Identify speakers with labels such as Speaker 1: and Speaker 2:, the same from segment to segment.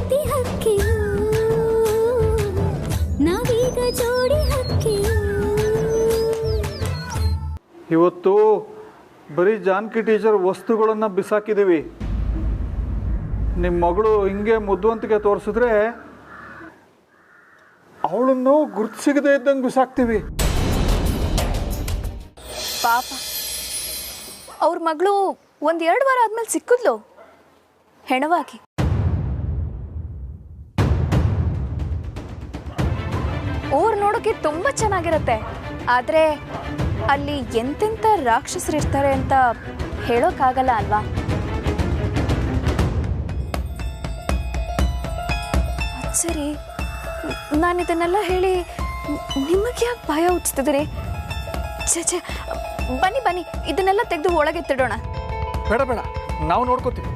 Speaker 1: ಪ್ರೀತಿ ಹಕ್ಕಿಯು ನಾವೀಗ ಜೋಡಿ ಹಕ್ಕಿಯು.
Speaker 2: ಇವತ್ತು ಬರೀ ಜಾನಕಿ ಟೀಚರ್ ವಸ್ತುಗಳನ್ನು ಬಿಸಾಕಿದ್ದೀವಿ. ನಿಮ್ಮ ಮಗಳು ಹಿಂಗೆ ಮುದ್ದುವಂತಿಗೆ ತೋರಿಸಿದ್ರೆ ಅವಳನ್ನು ಗುರುತಿಸಿಗದೇ ಇದ್ದಂಗೆ ಬಿಸಾಕ್ತೀವಿ.
Speaker 3: ಪಾಪ ಅವ್ರ ಮಗಳು 1-2 ವಾರ ಆದ್ಮೇಲೆ ಸಿಕ್ಕಿದ್ಲು ಹೆಣವಾಗಿ. ಊರು ನೋಡೋಕೆ ತುಂಬ ಚೆನ್ನಾಗಿರುತ್ತೆ, ಆದರೆ ಅಲ್ಲಿ ಎಂತೆಂಥ ರಾಕ್ಷಸರು ಇರ್ತಾರೆ ಅಂತ ಹೇಳೋಕ್ಕಾಗಲ್ಲ ಅಲ್ವಾ? ಸರಿ, ನಾನು ಇದನ್ನೆಲ್ಲ ಹೇಳಿ ನಿಮಗೆ ಯಾಕೆ ಭಯ ಹುಟ್ಟಿಸ್ತಿದ್ದೀರಿ? ಛೇ, ಬನ್ನಿ ಇದನ್ನೆಲ್ಲ ತೆಗೆದು ಒಳಗೆ ತಿಡೋಣ.
Speaker 2: ಬೇಡ ಬೇಡ, ನಾವು ನೋಡ್ಕೋತೀವಿ.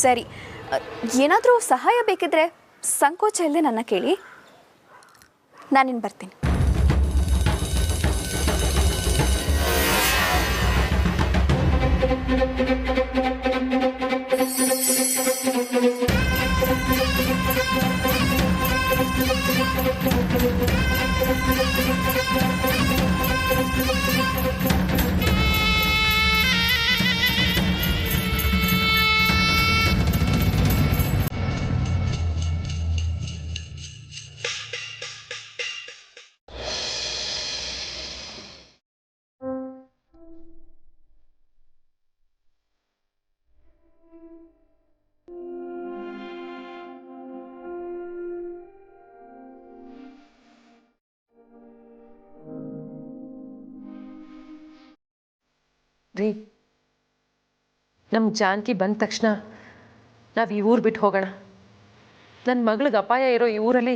Speaker 3: ಸರಿ, ಏನಾದರೂ ಸಹಾಯ ಬೇಕಿದ್ರೆ ಸಂಕೋಚ ಇಲ್ಲದೆ ನನ್ನ ಕೇಳಿ, ನಾನಿನ್ನು ಬರ್ತೀನಿ.
Speaker 4: ರೀ, ನಮ್ಮ ಜಾನಕಿ ಬಂದ ತಕ್ಷಣ ನಾವು ಈ ಊರು ಬಿಟ್ಟು ಹೋಗೋಣ. ನನ್ನ ಮಗಳಿಗೆ ಅಪಾಯ ಇರೋ ಈ ಊರಲ್ಲಿ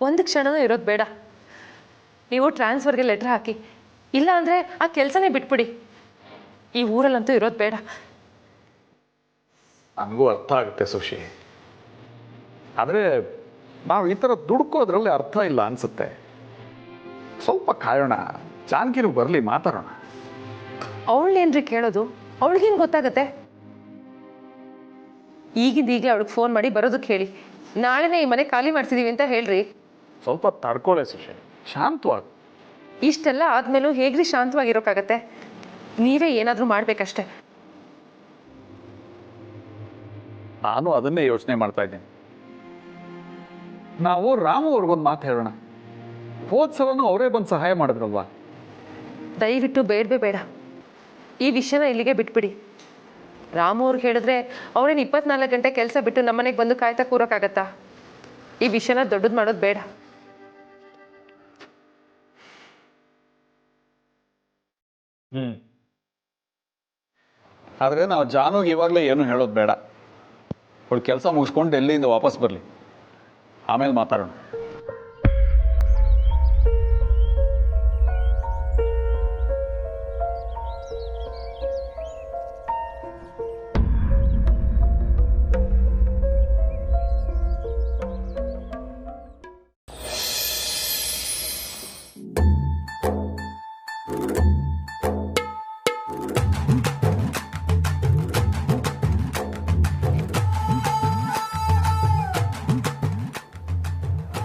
Speaker 4: ಒಂದು ಕ್ಷಣನೂ ಇರೋದು ಬೇಡ. ನೀವು ಟ್ರಾನ್ಸ್ಫರ್ಗೆ ಲೆಟ್ರ್ ಹಾಕಿ, ಇಲ್ಲ ಅಂದರೆ ಆ ಕೆಲಸನೇ ಬಿಟ್ಬಿಡಿ. ಈ ಊರಲ್ಲಂತೂ ಇರೋದು ಬೇಡ.
Speaker 2: ನನಗೂ ಅರ್ಥ ಆಗುತ್ತೆ ಸುಶಿ, ಆದರೆ ನಾವು ಈ ಥರ ದುಡ್ಕೋದ್ರಲ್ಲಿ ಅರ್ಥ ಇಲ್ಲ ಅನಿಸುತ್ತೆ. ಸ್ವಲ್ಪ ಕಾಯೋಣ, ಜಾನಕಿನೂ ಬರಲಿ, ಮಾತಾಡೋಣ.
Speaker 4: ಅವಳನ್ನೇನ್ರಿ ಕೇಳೋದು? ಅವಳಿಗೇನು ಗೊತ್ತಾಗತ್ತೆ? ಈಗಲೇ ಅವಳಿಗೆ ಫೋನ್ ಮಾಡಿ ಬರೋದಕ್ಕೆ ಹೇಳಿ, ನಾಳೆನೇ ಈ ಮನೆ ಖಾಲಿ ಮಾಡ್ತಿದ್ದೀವಿ ಅಂತ ಹೇಳ್ರಿ.
Speaker 2: ಸ್ವಲ್ಪ ತಡ್ಕೊಳ್ಳೆ ಸುಶಿ, ಶಾಂತವಾಗಿ.
Speaker 4: ಇಷ್ಟೆಲ್ಲ ಆದ್ಮೇಲೂ ಹೇಗ್ರಿ ಶಾಂತವಾಗಿರೋಕ್ಕಾಗತ್ತೆ? ನೀವೇ ಏನಾದರೂ ಮಾಡ್ಬೇಕಷ್ಟೆ.
Speaker 2: ನಾನು ಅದನ್ನೇ ಯೋಚನೆ ಮಾಡ್ತಾ ಇದ್ದೀನಿ. ನಾವು ರಾಮು ಅವ್ರಿಗೊಂದು ಮಾತು ಹೇಳೋಣ. ಹೋದ್ಸಲನೂ ಅವರೇ ಬಂದು ಸಹಾಯ ಮಾಡಿದ್ರಲ್ವಾ?
Speaker 4: ದಯವಿಟ್ಟು ಬೇಡ, ಈ ವಿಷಯನ ಇಲ್ಲಿಗೆ ಬಿಟ್ಬಿಡಿ. ರಾಮು ಅವ್ರಿಗೆ ಹೇಳಿದ್ರೆ ಅವ್ರೇನು 24 ಗಂಟೆ ಕೆಲಸ ಬಿಟ್ಟು ನಮ್ಮನೆಗೆ ಬಂದು ಕಾಯ್ತಾ ಕೂರೋಕ್ಕಾಗತ್ತಾ? ಈ ವಿಷಯನ ದೊಡ್ಡದು ಮಾಡೋದು ಬೇಡ.
Speaker 2: ಆದರೆ ನಾವು ಜಾನುಗೆ ಇವಾಗಲೇ ಏನು ಹೇಳೋದು ಬೇಡ. ಅವಳು ಕೆಲಸ ಮುಗಿಸ್ಕೊಂಡು ಡೆಲ್ಲಿಯಿಂದ ವಾಪಸ್ ಬರಲಿ, ಆಮೇಲೆ ಮಾತಾಡೋಣ.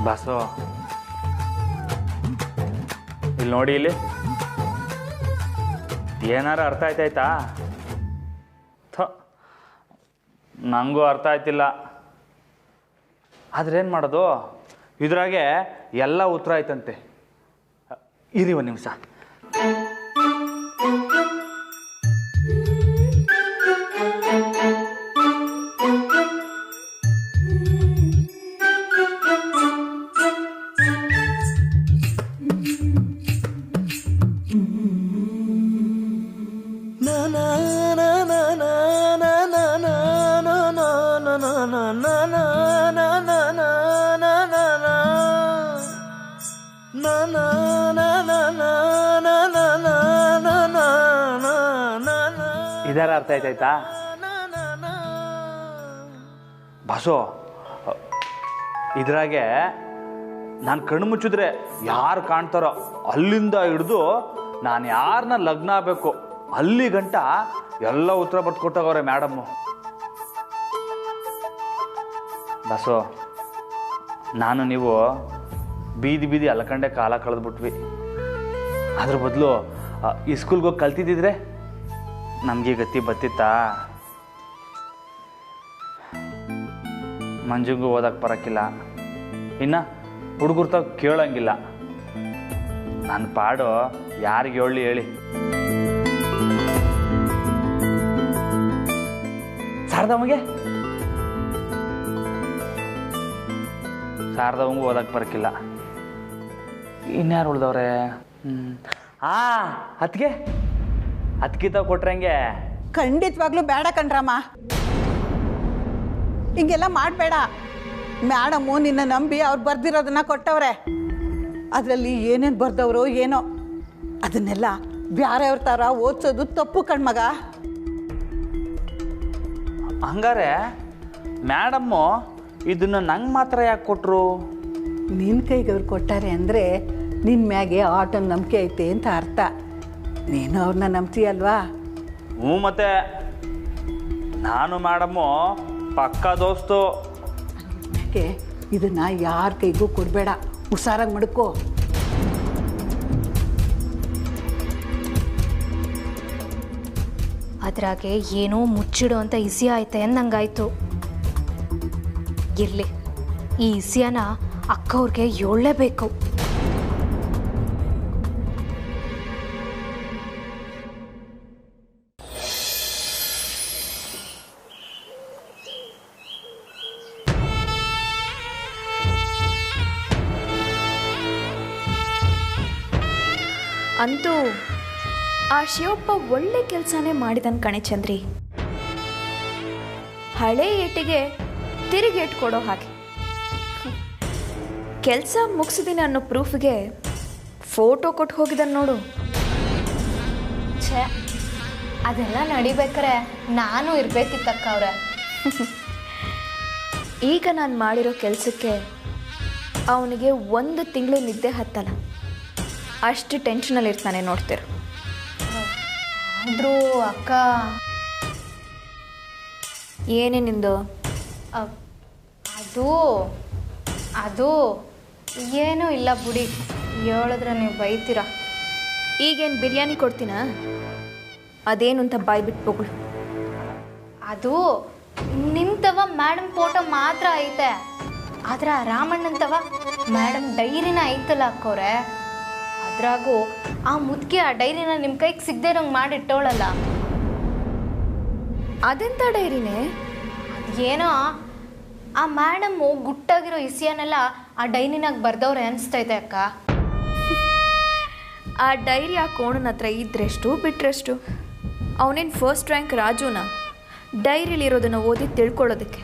Speaker 5: ಬಾಸು, ಇಲ್ಲಿ ನೋಡಿ, ಇಲ್ಲಿ ಏನಾರು ಅರ್ಥ ಆಯ್ತಾಯ್ತಾ? ನನಗೂ ಅರ್ಥ ಆಯ್ತಿಲ್ಲ. ಆದ್ರೇನು ಮಾಡೋದು? ಇದ್ರಾಗೆ ಎಲ್ಲ ಉತ್ತರ ಆಯ್ತಂತೆ. ಇರಿ ಒಂದು ನಿಮಿಷ. ಇದರ ಅರ್ಥ ಆಯ್ತಾಯ್ತಾ ಬಾಸು? ಇದ್ರಾಗೆ ನಾನು ಕಣ್ಣು ಮುಚ್ಚಿದ್ರೆ ಯಾರು ಕಾಣ್ತಾರೋ ಅಲ್ಲಿಂದ ಹಿಡಿದು ನಾನು ಯಾರನ್ನ ಲಗ್ನ ಆಗಬೇಕು ಅಲ್ಲಿ ಗಂಟ ಎಲ್ಲ ಉತ್ತರ ಬರ್ಕೊಟ್ಟವ್ರೆ ಮೇಡಮ್ಮು. ಬಸೋ, ನಾನು ನೀವು ಬೀದಿ ಬೀದಿ ಅಲ್ಕಂಡೆ ಕಾಲ ಕಳೆದ್ಬಿಟ್ವಿ. ಅದ್ರ ಬದಲು ಈ ಸ್ಕೂಲ್ಗೆ ಹೋಗಿ ಕಲ್ತಿದ್ದಿದ್ರೆ ನಮಗೆ ಗತಿ ಬತ್ತಿತ್ತಾ? ಮಂಜುಗೂ ಓದಕ್ಕೆ ಬರೋಕ್ಕಿಲ್ಲ, ಇನ್ನು ಹುಡುಗರು ತಾವು ಕೇಳೋಂಗಿಲ್ಲ. ನನ್ನ ಪಾಡು ಯಾರಿಗೆ ಹೇಳಿ ಶಾರದಮ್ಮಗೆ ಓದಕ್ಕೆ ಬರೋಕ್ಕಿಲ್ಲ. ಇನ್ಯಾರು ಉಳ್ದವ್ರೆ? ಅತ್ಗೆ ತಾವು ಕೊಟ್ರೆ ಹಂಗೆ?
Speaker 6: ಖಂಡಿತವಾಗ್ಲೂ ಬೇಡ ಕಣ್ರಮ್ಮ, ಹಿಂಗೆಲ್ಲ ಮಾಡಬೇಡ. ಮೇಡಮು ನಿನ್ನ ನಂಬಿ ಅವ್ರು ಬರ್ದಿರೋದನ್ನ ಕೊಟ್ಟವ್ರೆ. ಅದರಲ್ಲಿ ಏನೇನು ಬರ್ದವ್ರೋ ಏನೋ, ಅದನ್ನೆಲ್ಲ ಬ್ಯಾರೆಯವ್ರ ಥರ ಓದಿಸೋದು ತಪ್ಪು ಕಣ್ಮಗ.
Speaker 5: ಹಂಗಾರೆ ಮೇಡಮ್ಮು ಇದನ್ನು ನಂಗೆ ಮಾತ್ರ ಯಾಕೆ ಕೊಟ್ಟರು?
Speaker 6: ನಿನ್ನ ಕೈಗೆ ಅವ್ರು ಕೊಟ್ಟಾರೆ ಅಂದರೆ ನಿನ್ನ ಮ್ಯಾಗೆ ಆಟೋ ನಂಬಿಕೆ ಐತೆ ಅಂತ ಅರ್ಥ. ನೀನು ಅವ್ರನ್ನ ನಂಬ್ತೀಯಲ್ವಾ?
Speaker 5: ಹ್ಞೂ, ಮತ್ತೆ ನಾನು ಮೇಡಮ್ಮು ಪಕ್ಕ ದೋಸ್ತು.
Speaker 6: ಯಾಕೆ ಇದನ್ನು ಯಾರ ಕೈಗೂ ಕೊಡಬೇಡ, ಹುಷಾರಾಗಿ ಮಡ್ಕೋ.
Speaker 7: ಅದ್ರಾಗೆ ಏನೋ ಮುಚ್ಚಿಡೋ ಅಂತ ಇಸಿ ಆಯ್ತೆ ಅಂದಂಗಾಯ್ತು. ಇರಲಿ, ಈ ಇಸಿಯನ ಅಕ್ಕವ್ರಿಗೆ ಹೇಳಲೇಬೇಕು.
Speaker 3: ಅಂತೂ ಆ ಶಿವಪ್ಪ ಒಳ್ಳೆ ಕೆಲಸನೇ ಮಾಡಿದನ್ ಕಣೆ ಚಂದ್ರಿ. ಹಳೆ ಏಟಿಗೆ ತಿರುಗಿ ಏಟ್ ಕೊಡೋ ಹಾಗೆ. ಕೆಲಸ ಮುಗಿಸಿದೀನಿ ಅನ್ನೋ ಪ್ರೂಫ್ಗೆ ಫೋಟೋ ಕೊಟ್ಟು ಹೋಗಿದ್ದಾನೆ ನೋಡು.
Speaker 7: ಛೇ, ಅದೆಲ್ಲ ನಡಿಬೇಕಾರೆ ನಾನು ಇರ್ಬೇಕಿತ್ತಕ್ಕ ಅವ್ರೆ.
Speaker 3: ಈಗ ನಾನು ಮಾಡಿರೋ ಕೆಲಸಕ್ಕೆ ಅವನಿಗೆ 1 ತಿಂಗಳು ನಿದ್ದೆ ಹತ್ತಲ್ಲ, ಅಷ್ಟು ಟೆನ್ಷನಲ್ಲಿ ಇರ್ತಾನೆ ನೋಡ್ತಿರು.
Speaker 7: ಆದರೂ ಅಕ್ಕ,
Speaker 3: ಏನೇ ನಿಂದು?
Speaker 7: ಅದು ಏನೂ ಇಲ್ಲ ಬಿಡಿ, ಹೇಳಿದ್ರೆ ನೀವು ಬೈತೀರ.
Speaker 3: ಈಗೇನು ಬಿರಿಯಾನಿ ಕೊಡ್ತೀನ? ಅದೇನು ಅಂತ ಬಾಯ್ ಬಿಟ್ಬೋಗಳು.
Speaker 7: ಅದು ನಿಮ್ತವ ಮೇಡಮ್ ಫೋಟೋ ಮಾತ್ರ ಐತೆ, ಆದ್ರೆ ರಾಮಣ್ಣಂತವ ಮೇಡಮ್ ಡೈರಿನ ಐತಲ್ಲ ಅಕ್ಕವ್ರೆ. ಅದ್ರಾಗೂ ಆ ಮುದ್ಕೆ ಆ ಡೈರಿನ ನಿಮ್ಮ ಕೈಗೆ ಸಿಗದೆ ಇರೋಂಗೆ ಮಾಡಿಟ್ಟೋಳಲ್ಲ.
Speaker 3: ಅದೆಂಥ ಡೈರಿನೇ?
Speaker 7: ಏನೋ ಆ ಮೇಡಮ್ಮು ಗುಟ್ಟಾಗಿರೋ ಇಸಿಯನ್ನೆಲ್ಲ ಆ ಡೈರಿನಾಗ ಬರ್ದವ್ರೆ ಅನಿಸ್ತೈತೆ ಅಕ್ಕ.
Speaker 3: ಆ ಡೈರಿ ಆ ಕೋಣನ ಹತ್ರ ಇದ್ರೆಷ್ಟು ಬಿಟ್ರೆಷ್ಟು? ಅವನೇನು ಫಸ್ಟ್ ರ್ಯಾಂಕ್ ರಾಜುನ ಡೈರಿಲಿರೋದನ್ನು ಓದಿ ತಿಳ್ಕೊಳ್ಳೋದಕ್ಕೆ?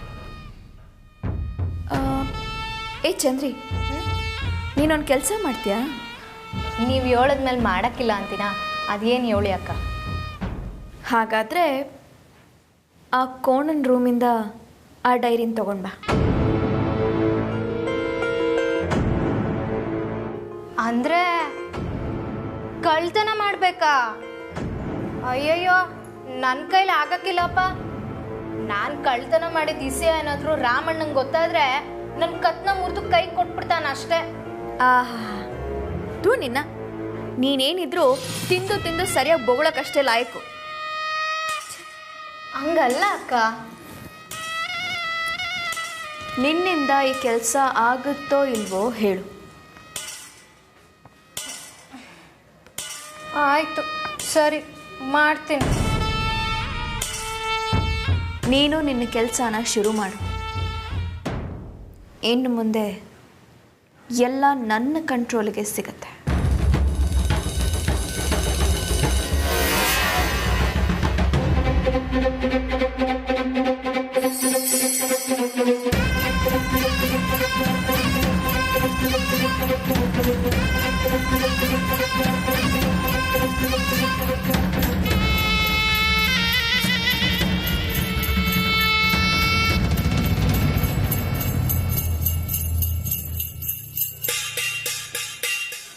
Speaker 3: ಏ ಚಂದ್ರಿ, ನೀನೊಂದು ಕೆಲಸ ಮಾಡ್ತೀಯಾ?
Speaker 7: ನೀವು ಹೇಳಿದ್ಮೇಲೆ ಮಾಡೋಕ್ಕಿಲ್ಲ ಅಂತೀನಾ? ಅದೇನು ಹೇಳಿ ಅಕ್ಕ.
Speaker 3: ಹಾಗಾದರೆ ಆ ಕೋಣನ ರೂಮಿಂದ ಆ ಡೈರಿನ ತಗೊಂಡ್ಬಾ.
Speaker 7: ಅಂದರೆ ಕಳ್ತನ ಮಾಡಬೇಕಾ? ಅಯ್ಯಯ್ಯೋ, ನನ್ನ ಕೈಲಿ ಆಗಕ್ಕಿಲ್ಲಪ್ಪ. ನಾನು ಕಳ್ತನ ಮಾಡಿದ ಇಸೆ ಏನಾದರೂ ರಾಮಣ್ಣಂಗೆ ಗೊತ್ತಾದರೆ ನನ್ನ ಕತ್ನ ಮುರಿದು ಕೈ ಕೊಟ್ಬಿಡ್ತಾನೆ ಅಷ್ಟೇ.
Speaker 3: ಆಹಾ, ತೂ ನಿನ್ನ, ನೀನೇನಿದ್ರು ತಿಂದು ತಿಂದು ಸರಿಯಾಗಿ ಬೊಗಳಕ್ಕಷ್ಟೇ ಲಾಯಕು.
Speaker 7: ಹಂಗಲ್ಲ ಅಕ್ಕ.
Speaker 3: ನಿನ್ನಿಂದ ಈ ಕೆಲಸ ಆಗುತ್ತೋ ಇಲ್ವೋ ಹೇಳು.
Speaker 7: ಆಯಿತು, ಸರಿ, ಮಾಡ್ತೀನಿ.
Speaker 3: ನೀನು ನಿನ್ನ ಕೆಲಸನ ಶುರು ಮಾಡು. ಇನ್ನು ಮುಂದೆ ಎಲ್ಲ ನನ್ನ ಕಂಟ್ರೋಲ್ಗೆ ಸಿಗತ್ತೆ.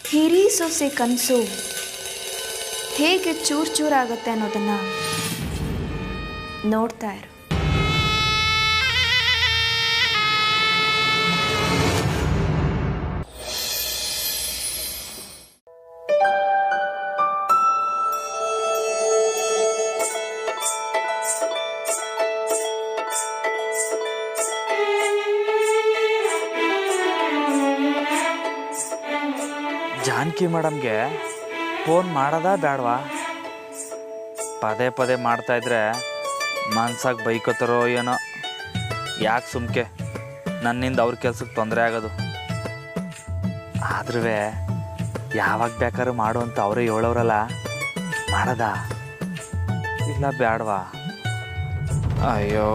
Speaker 3: ಹಿರಿ ಸೊಸೆ ಕನಸು ಹೇಗೆ ಚೂರು ಚೂರಾಗುತ್ತೆ ಅನ್ನೋದನ್ನು ನೋಡ್ತಾ ಇರು.
Speaker 5: ಜಾನಕಿ ಮೇಡಮ್ಗೆ ಫೋನ್ ಮಾಡೋದಾ ಬೇಡವಾ? ಪದೇ ಪದೇ ಮಾಡ್ತಾಯಿದ್ರೆ ಮನ್ಸಾಗಿ ಬೈಕೋತಾರೋ ಏನೋ. ಯಾಕೆ ಸುಮ್ಕೆ ನನ್ನಿಂದ ಅವ್ರ ಕೆಲ್ಸಕ್ಕೆ ತೊಂದರೆ ಆಗೋದು. ಆದ್ರೂ ಯಾವಾಗ ಬೇಕಾದ್ರೂ ಮಾಡು ಅಂತ ಅವರೇ ಹೇಳೋರಲ್ಲ, ಮಾಡೋದಾ ಇಲ್ಲ ಬೇಡವಾ? ಅಯ್ಯೋ,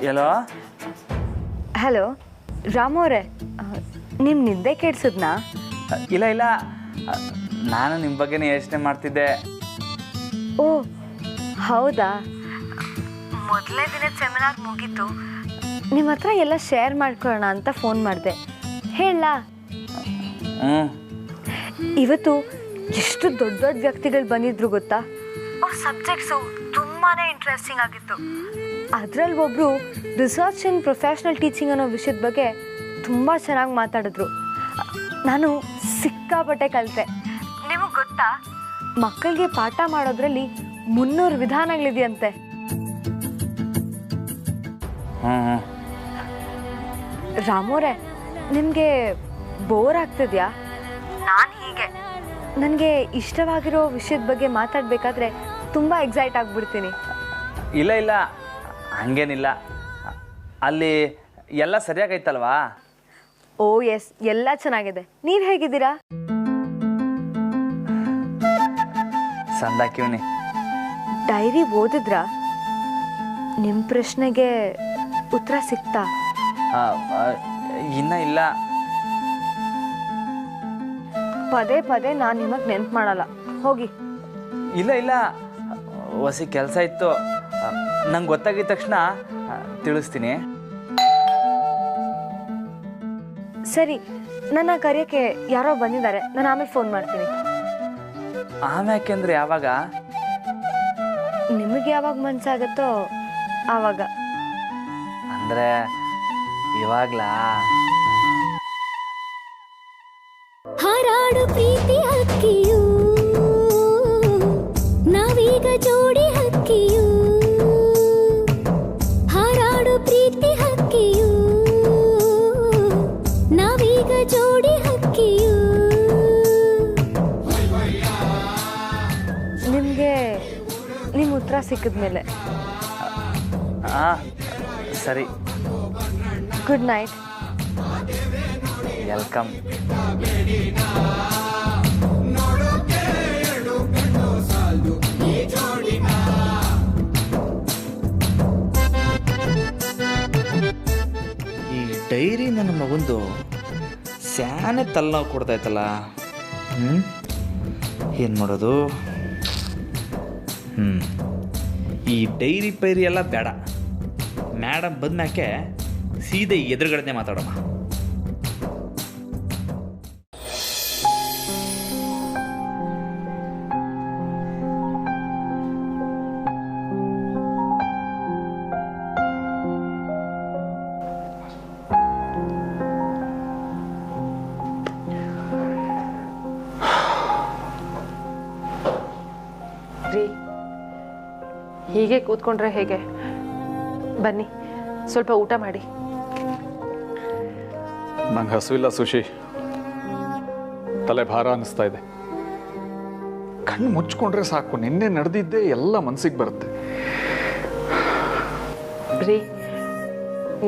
Speaker 5: ಎಲ್ಲೋ
Speaker 8: ಹಲೋ ರಾಮು ಅವರೇ, ನಿಮ್ಮ ನಿದ್ದೆ ಕೆಡ್ಸಿದ್ನಾ?
Speaker 5: ಇಲ್ಲ ಇಲ್ಲ, ನಾನು ನಿಮ್ಮ ಬಗ್ಗೆನೇ ಯೋಚನೆ ಮಾಡ್ತಿದ್ದೆ.
Speaker 8: ಓ ಹೌದಾ? ಮೊದಲನೇ ದಿನದ ಸೆಮಿನಾರ್ ಮುಗೀತು, ನಿಮ್ಮ ಹತ್ರ ಎಲ್ಲ ಶೇರ್ ಮಾಡ್ಕೊಳ್ಳೋಣ ಅಂತ ಫೋನ್ ಮಾಡಿದೆ. ಹೇಳಲಾ? ಇವತ್ತು ಎಷ್ಟು ದೊಡ್ಡ ದೊಡ್ಡ ವ್ಯಕ್ತಿಗಳು ಬಂದಿದ್ರು ಗೊತ್ತಾ? ಅವ್ರ ಸಬ್ಜೆಕ್ಟ್ಸು ತುಂಬಾ ಇಂಟ್ರೆಸ್ಟಿಂಗ್ ಆಗಿತ್ತು. ಅದರಲ್ಲಿ ಒಬ್ಬರು ರಿಸರ್ಚ್ ಇನ್ ಪ್ರೊಫೆಷ್ನಲ್ ಟೀಚಿಂಗ್ ಅನ್ನೋ ವಿಷಯದ ಬಗ್ಗೆ ತುಂಬ ಚೆನ್ನಾಗಿ ಮಾತಾಡಿದ್ರು. ನಾನು ಸಿಕ್ಕಾಪಟ್ಟೆ ಕಲಿತೆ. ನಿಮಗೆ ಗೊತ್ತಾ, ಮಕ್ಕಳಿಗೆ ಪಾಠ ಮಾಡೋದ್ರಲ್ಲಿ 300 ವಿಧಾನಗಳಿದೆಯಂತೆ. ರಾಮೋರೆ, ನಿಮಗೆ ಬೋರ್ ಆಗ್ತಿದ್ಯಾ? ನಾನು ಹೀಗೆ ನನಗೆ ಇಷ್ಟವಾಗಿರೋ ವಿಷಯದ ಬಗ್ಗೆ ಮಾತಾಡಬೇಕಾದ್ರೆ ತುಂಬ ಎಕ್ಸೈಟ್ ಆಗಿಬಿಡ್ತೀನಿ.
Speaker 5: ಇಲ್ಲ ಇಲ್ಲ, ಹಂಗೇನಿಲ್ಲ. ಅಲ್ಲಿ ಎಲ್ಲ ಸರಿಯಾಗೈತಲ್ವಾ?
Speaker 8: ಓ ಎಸ್, ಎಲ್ಲ ಚೆನ್ನಾಗಿದೆ. ನೀವು ಹೇಗಿದ್ದೀರಾ?
Speaker 5: ಸಂದಾಕಿವ್ನಿ.
Speaker 8: ಡೈರಿ ಓದಿದ್ರಾ? ನಿಮ್ಮ ಪ್ರಶ್ನೆಗೆ ಉತ್ತರ ಸಿಕ್ತಾ?
Speaker 5: ಇನ್ನ ಇಲ್ಲ.
Speaker 8: ಪದೇ ಪದೇ ನಾನು ನಿಮಗೆ ನೆನ್ಪು ಮಾಡಲ್ಲ, ಹೋಗಿ.
Speaker 5: ಇಲ್ಲ ಇಲ್ಲ, ಹೊಸ ಕೆಲಸ ಇತ್ತು, ನಂಗೆ ಗೊತ್ತಾಗಿದ ತಕ್ಷಣ ತಿಳಿಸ್ತೀನಿ.
Speaker 8: ಸರಿ, ನನ್ನ ಕರೆಯೋಕ್ಕೆ ಯಾರೋ ಬಂದಿದ್ದಾರೆ, ನಾನು ಆಮೇಲೆ ಫೋನ್ ಮಾಡ್ತೀನಿ.
Speaker 5: ಆಮ್ಯಾಕೆಂದ್ರೆ ಯಾವಾಗ?
Speaker 8: ನಿಮಗೆ ಯಾವಾಗ ಮನಸ್ಸಾಗತ್ತೋ ಆವಾಗ.
Speaker 5: ಅಂದರೆ ಇವಾಗ್ಲಾ?
Speaker 1: ಹಾರಾಡು ಪ್ರೀತಿ ಹಕ್ಕಿಯು, ನಾವೀಗ ಜೋಡಿ ಹಕ್ಕಿಯು. ಹಾರಾಡು ಪ್ರೀತಿ ಹಕ್ಕಿಯು, ನಾವೀಗ ಜೋಡಿ ಹಕ್ಕಿಯು.
Speaker 8: ನಿಮಗೆ ನಿಮ್ಮ ಉತ್ತರ ಸಿಕ್ಕಿದ್ಮೇಲೆ.
Speaker 5: ಸರಿ,
Speaker 8: ಗುಡ್ ನೈಟ್.
Speaker 5: ವೆಲ್ಕಮ್. ಈ ಡೈರಿ ನನ್ನ ಮಗಂದು ಸ್ಯಾನೆ ತಲೆನೋವು ಕೊಡ್ತಾಯ್ತಲ್ಲ. ಏನು ಮಾಡೋದು? ಈ ಡೈರಿ ಪೈರಿ ಎಲ್ಲ ಬೇಡ. ಮೇಡಮ್ ಬಂದ್ಮ್ಯಾಕೆ ಸೀದೆ ಎದುರುಗಡೆ ಮಾತಾಡೋಣ.
Speaker 4: ರೀ, ಹೀಗೆ ಕೂತ್ಕೊಂಡ್ರೆ ಹೇಗೆ? ಬನ್ನಿ, ಸ್ವಲ್ಪ ಊಟ ಮಾಡಿ.
Speaker 2: ನಂಗೆ ಹಸುವಿಲ್ಲ ಸುಶಿ, ತಲೆ ಭಾರ ಅನ್ನಿಸ್ತಾ ಇದೆ. ಕಣ್ಣು ಮುಚ್ಕೊಂಡ್ರೆ ಸಾಕು, ನಿನ್ನೆ ನಡೆದಿದ್ದೇ ಎಲ್ಲ ಮನಸ್ಸಿಗೆ ಬರುತ್ತೆ.
Speaker 4: ರೀ,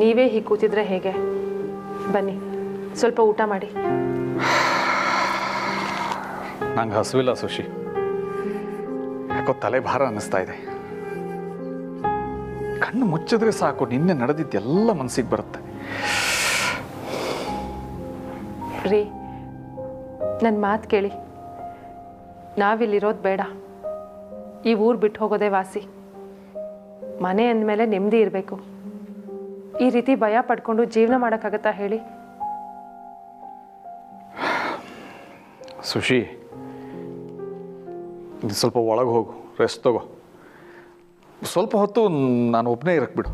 Speaker 4: ನೀವೇ ಹೀಗೆ ಕೂತಿದ್ರೆ ಹೇಗೆ? ಬನ್ನಿ, ಸ್ವಲ್ಪ ಊಟ ಮಾಡಿ.
Speaker 2: ನಂಗೆ ಹಸುವಿಲ್ಲ ಸುಶಿ, ಯಾಕೋ ತಲೆ ಭಾರ ಅನ್ನಿಸ್ತಾ ಇದೆ. ಕಣ್ಣು ಮುಚ್ಚಿದ್ರೆ ಸಾಕು, ನಿನ್ನೆ ನಡೆದಿದ್ದೆಲ್ಲ ಮನಸ್ಸಿಗೆ ಬರುತ್ತೆ.
Speaker 4: ರೀ, ನನ್ನ ಮಾತು ಕೇಳಿ. ನಾವಿಲ್ಲಿರೋದು ಬೇಡ, ಈ ಊರು ಬಿಟ್ಟು ಹೋಗೋದೇ ವಾಸಿ. ಮನೆ ಅಂದಮೇಲೆ ನೆಮ್ಮದಿ ಇರಬೇಕು. ಈ ರೀತಿ ಭಯ ಪಡ್ಕೊಂಡು ಜೀವನ ಮಾಡೋಕ್ಕಾಗತ್ತಾ ಹೇಳಿ?
Speaker 2: ಸುಶಿ, ಸ್ವಲ್ಪ ಒಳಗೆ ಹೋಗು, ರೆಸ್ಟ್ ತಗೋ. ಸ್ವಲ್ಪ ಹೊತ್ತು ನಾನು ಒಬ್ಬನೇ ಇರಕ್ಕೆ ಬಿಡು.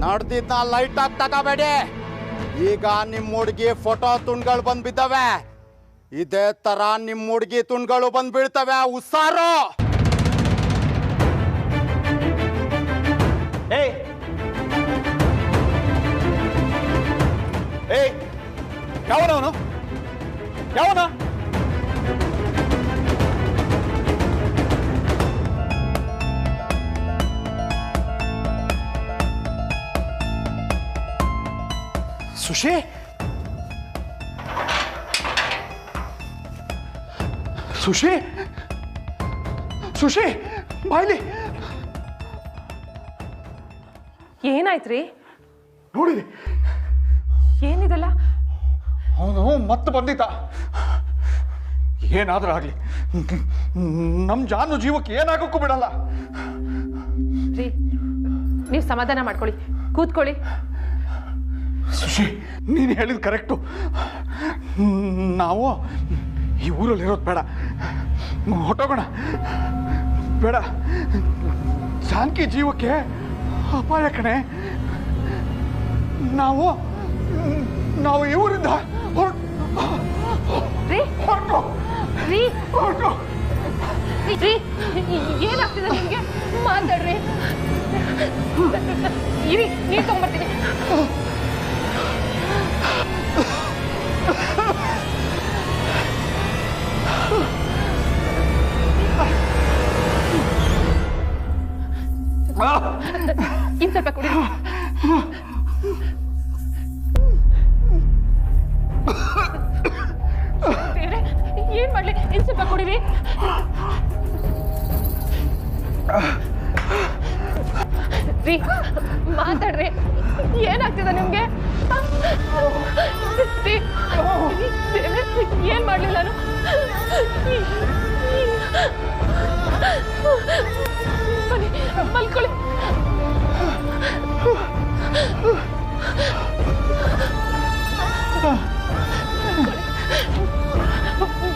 Speaker 9: ನಡ್ದಿದ್ನ ಲೈಟ್ ಆಗಿ ತಗೋಬೇಡಿ. ಈಗ ನಿಮ್ಮ ಹುಡುಗಿ ಫೋಟೋ ತುಂಡ್ಗಳು ಬಂದ್ ಬಿದ್ದವೆ. ಇದೇ ತರ ನಿಮ್ಮ ಹುಡುಗಿ ತುಂಡ್ಗಳು ಬಂದ್ ಬೀಳ್ತವೆ. ಉಸಾರು.
Speaker 5: ಏಯ್
Speaker 9: ಏಯ್, ಯಾವನವನು? ಯಾವನ? ಸುಶಿ, ಸುಶಿ, ಸುಶಿ, ಬಾಯ್ಲಿ.
Speaker 4: ಏನಾಯ್ತ್ರಿ?
Speaker 9: ನೋಡಿರಿ,
Speaker 4: ಏನಿದೆಲ್ಲ?
Speaker 2: ಅವನು ಮತ್ತೆ ಬಂದಿದ್ದ. ಏನಾದ್ರೂ ಆಗಲಿ, ನಮ್ಮ ಜಾನು ಜೀವಕ್ಕೆ ಏನಾಗೋಕ್ಕೂ ಬಿಡಲ್ಲ.
Speaker 4: ರೀ, ನೀವು ಸಮಾಧಾನ ಮಾಡ್ಕೊಳ್ಳಿ, ಕೂತ್ಕೊಳ್ಳಿ.
Speaker 2: ಸುಶಿ, ನೀನು ಹೇಳಿದ ಕರೆಕ್ಟು. ನಾವು ಈ ಊರಲ್ಲಿರೋದು ಬೇಡ, ಹೊಟ್ಟೋಗೋಣ. ಬೇಡ, ಜಾನಕಿ ಜೀವಕ್ಕೆ ಅಪಾಯ ಕಣೆ. ನಾವು ಈ ಊರಿಂದ
Speaker 4: ಏನಾಗ್ತಿದೆ ನಿಮಗೆ? ಮಾತಾಡ್ರಿ. ಇರಿ, ನೀರು ತಗೊಂಡ್ಬರ್ತೀನಿ. ಇನ್ ಸ್ವಲ್ಪ ಕುಡಿ. ಏನ್ ಮಾಡ್ಲಿ? ಇನ್ ಸ್ವಲ್ಪ ಕುಡಿರಿ. ರೀ, ಮಾತಾಡ್ರಿ. ಏನಾಗ್ತಿದೆ ನಿಮ್ಗೆ? ಏನ್ ಮಾಡ್ಲಿ ನಾನು? ಬನ್ನಿ, ಮಲ್ಕೊಳ್ಳಿ.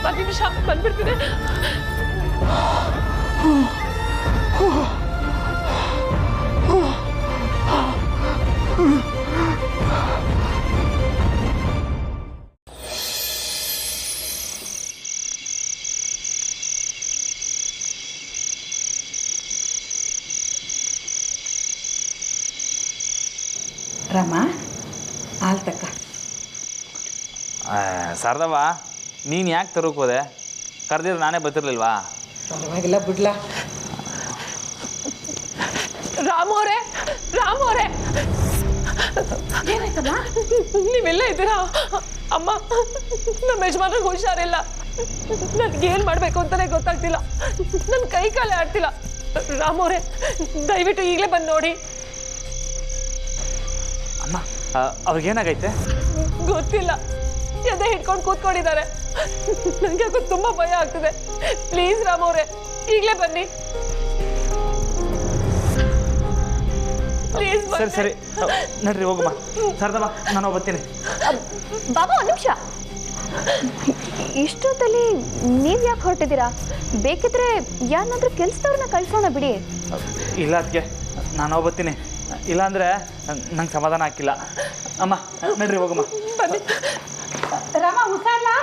Speaker 4: ಒಂದು ನಿಮಿಷ ಬಂದ್ಬಿಡ್ತೀನಿ.
Speaker 6: ರಾಮ, ಹಾಲು ತಕ್ಕ.
Speaker 5: ಸರ್ದವ್ವ, ನೀನು ಯಾಕೆ ತರೋಕೆ ಹೋದೆ? ಕರೆದಿದ್ರೆ ನಾನೇ ಬರ್ತಿರ್ಲಿಲ್ವಾ?
Speaker 6: ಪರವಾಗಿಲ್ಲ ಬಿಡ್ಲಾ.
Speaker 4: ರಾಮು ಅವರೇ,
Speaker 6: ಏನಾಯ್ತಮ್ಮ?
Speaker 4: ನೀವೆಲ್ಲ ಇದ್ದೀರಾ? ಅಮ್ಮ, ನಮ್ಮ ಯಜಮಾನ್ರಿಗೆ ಹುಷಾರಿಲ್ಲ. ನನ್ಗೇನು ಮಾಡಬೇಕು ಅಂತಾನೆ ಗೊತ್ತಾಗ್ತಿಲ್ಲ. ನನ್ನ ಕೈ ಕಾಲೇ ಆಡ್ತಿಲ್ಲ. ರಾಮು ಅವರೇ, ದಯವಿಟ್ಟು ಈಗಲೇ ಬಂದು ನೋಡಿ.
Speaker 5: ಅಮ್ಮ, ಅವ್ರಿಗೇನಾಗೈತೆ?
Speaker 4: ಗೊತ್ತಿಲ್ಲ, ಎದೆ ಹಿಡ್ಕೊಂಡು ಕೂತ್ಕೊಂಡಿದ್ದಾರೆ. ನನಗೆ ಅದು ತುಂಬ ಭಯ ಆಗ್ತಿದೆ. ಪ್ಲೀಸ್ ರಾಮು ಅವರೇ, ಈಗಲೇ ಬನ್ನಿ ಪ್ಲೀಸ್.
Speaker 5: ಸರಿ ಸರಿ, ನಡ್ರಿ ಹೋಗಮ್ಮ. ಸರ್ದಮ್ಮ, ನಾನು ಬರ್ತೀನಿ.
Speaker 8: ಬಾಬಾ, ಒಂದು ನಿಮಿಷ.
Speaker 3: ಇಷ್ಟೊತ್ತಲ್ಲಿ ನೀವು ಯಾಕೆ ಹೊರಟಿದ್ದೀರಾ? ಬೇಕಿದ್ರೆ ಯಾರನ್ನಾದ್ರೂ ಕೆಲಸದವ್ರನ್ನ ಕಳ್ಸೋಣ ಬಿಡಿ.
Speaker 5: ಇಲ್ಲ ಅದಕ್ಕೆ ನಾನು ಹೋಗ್ಬತ್ತೀನಿ, ಇಲ್ಲಾಂದರೆ ನಂಗೆ ಸಮಾಧಾನ ಆಗ್ತಿಲ್ಲ. ಅಮ್ಮ ನಡ್ರಿ ಹೋಗಮ್ಮ.
Speaker 6: ರಮ ಹುಷಾರ್ಲಾ?